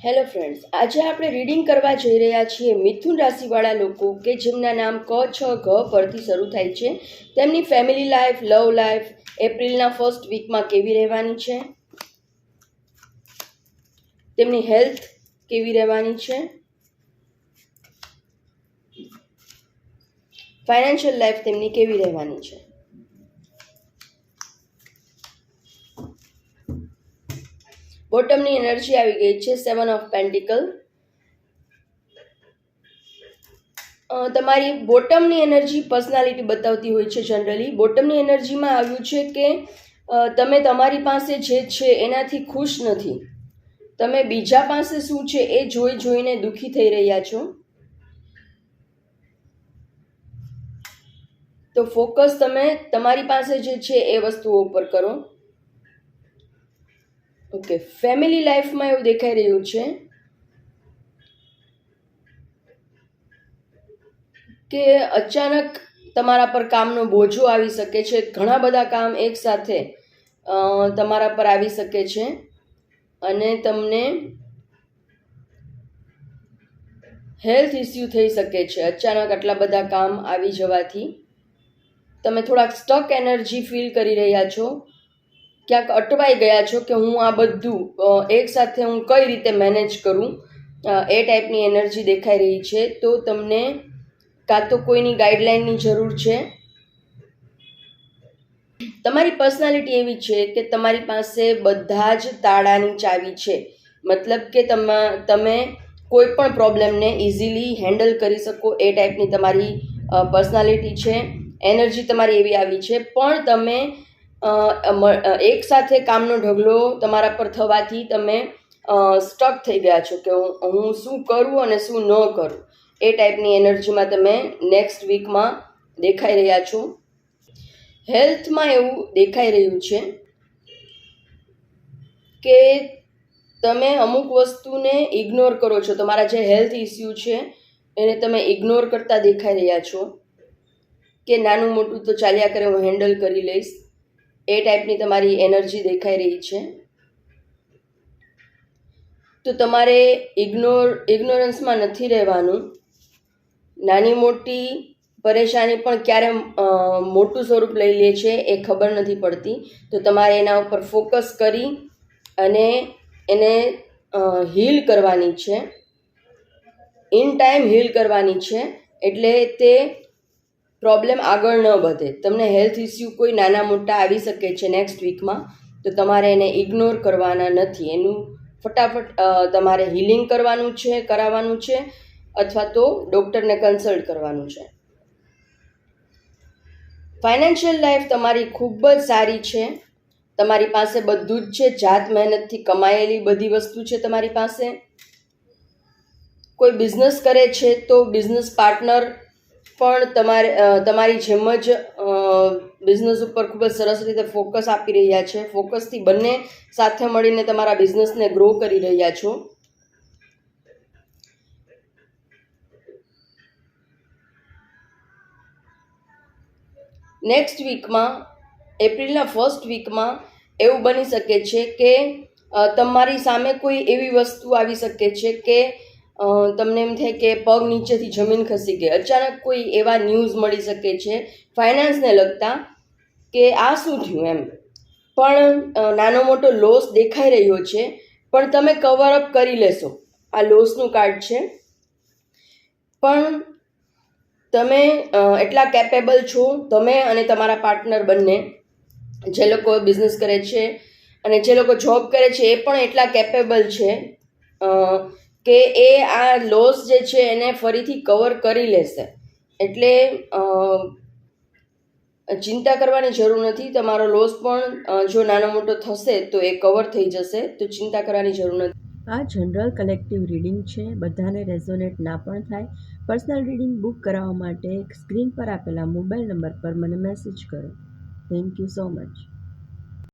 Hello friends, આજે આપણે reading કરવા જઈ રહ્યા છીએ મિથુન રાશિવાળા લોકો કે જેમના નામ ક છ ઘ પરથી શરૂ થાય છે. તેમની ફેમિલી લાઈફ, લવ લાઈફ એપ્રિલના ફર્સ્ટ વીકમાં કેવી રહેવાની છે, તેમની હેલ્થ કેવી રહેવાની છે, ફાઇનાન્શિયલ લાઈફ તેમની કેવી રહેવાની છે. બોટમની એનર્જી આવી ગઈ છે 7 ઓફ પેન્ટિકલ. તમારી બોટમની એનર્જી પર્સનાલિટી બતાવતી હોય છે. જનરલી બોટમની એનર્જીમાં આવ્યું છે કે તમે તમારી પાસે જે છે એનાથી ખુશ નથી. તમે બીજા પાસે શું છે એ જોઈને દુઃખી થઈ રહ્યા છો. તો ફોકસ તમે તમારી પાસે જે છે એ વસ્તુઓ ઉપર કરો. ઓકે, ફેમિલી લાઈફમાં એવું દેખાઈ રહ્યું છે કે અચાનક તમારા પર કામનો બોજો આવી શકે છે. ઘણા બધા કામ એકસાથે તમારા પર આવી શકે છે અને તમને હેલ્થ ઇસ્યુ થઈ શકે છે. અચાનક આટલા બધા કામ આવી જવાથી તમે થોડાક સ્ટક એનર્જી ફીલ કરી રહ્યા છો. ક્યાંક અટવાઈ ગયા છો કે હું આ બધું એકસાથે હું કઈ રીતે મેનેજ કરું, એ ટાઈપની એનર્જી દેખાઈ રહી છે. તો તમને કાં તો કોઈની ગાઈડલાઇનની જરૂર છે. તમારી પર્સનાલિટી એવી છે કે તમારી પાસે બધા જ તાળાની ચાવી છે. મતલબ કે તમે કોઈ પણ પ્રોબ્લેમને ઇઝીલી હેન્ડલ કરી શકો એ ટાઈપની તમારી પર્સનાલિટી છે. એનર્જી તમારી એવી આવી છે. પણ તમે એક સાથે કામનો ઢગલો તમારા પર થવાથી તમે સ્ટક થઈ ગયા છો કે હું શું કરું અને શું ન કરું, એ ટાઈપની એનર્જીમાં તમે નેક્સ્ટ વીકમાં દેખાઈ રહ્યા છો. હેલ્થમાં એવું દેખાઈ રહ્યું છે કે તમે અમુક વસ્તુને ઇગ્નોર કરો છો. તમારા જે હેલ્થ ઇસ્યુ છે એને તમે ઇગ્નોર કરતા દેખાઈ રહ્યા છો કે નાનું મોટું તો ચાલ્યા કરે, હું હેન્ડલ કરી લઈશ, એ ટાઈપની તમારી એનર્જી દેખાઈ રહી છે. તો તમારે ઇગ્નોરન્સમાં નથી રહેવાનું. નાની મોટી પરેશાની પણ ક્યારે મોટું સ્વરૂપ લઈ લે છે એ ખબર નથી પડતી. તો તમારે એના ઉપર ફોકસ કરી અને એને હીલ કરવાની છે. ઇન ટાઈમ હીલ કરવાની છે, એટલે તે પ્રોબ્લેમ આગળ ન વધે. તમને હેલ્થ ઇસ્યુ કોઈ નાના મોટા આવી શકે છે નેક્સ્ટ વીકમાં, તો તમારે એને ઇગ્નોર કરવાના નથી. એનું ફટાફટ તમારે હીલિંગ કરાવવાનું છે અથવા તો ડૉક્ટરને કન્સલ્ટ કરવાનું છે. ફાઇનાન્શિયલ લાઈફ તમારી ખૂબ જ સારી છે. તમારી પાસે બધું જ છે. જાત મહેનતથી કમાયેલી બધી વસ્તુ છે તમારી પાસે. કોઈ બિઝનેસ કરે છે તો બિઝનેસ પાર્ટનર પણ તમારી જેમ જ બિઝનેસ ઉપર ખૂબ જ સરસ રીતે ફોકસ આપી રહ્યા છે. ફોકસથી બંને સાથે મળીને તમારા બિઝનેસને ગ્રો કરી રહ્યા છો. નેક્સ્ટ વીકમાં, એપ્રિલના ફર્સ્ટ વીકમાં એવું બની શકે છે કે તમારી સામે કોઈ એવી વસ્તુ આવી શકે છે કે તમને એમ થાય કે પગ નીચેથી જમીન ખસી ગઈ. અચાનક કોઈ એવા ન્યૂઝ મળી શકે છે ફાઇનાન્સને લગતા કે આ શું થયું એમ. પણ નાનો મોટો લોસ દેખાઈ રહ્યો છે, પણ તમે કવર અપ કરી લેશો. આ લોસનું કાર્ડ છે. પણ તમે એટલા કેપેબલ છો, તમે અને તમારા પાર્ટનર બંને, જે લોકો બિઝનેસ કરે છે અને જે લોકો જોબ કરે છે એ પણ એટલા કેપેબલ છે કે એ આ લોસ જે છે એને ફરીથી કવર કરી લેશે. એટલે ચિંતા કરવાની જરૂર નથી. તમારો લોસ પણ જો નાનો મોટો થશે તો એ કવર થઈ જશે, તો ચિંતા કરવાની જરૂર નથી. આ જનરલ કલેક્ટિવ રીડિંગ છે. બધાને રેઝોનેટ ના પણ થાય. પર્સનલ રીડિંગ બુક કરાવવા માટે સ્ક્રીન પર આપેલા મોબાઈલ નંબર પર મને મેસેજ કરો. Thank you so much.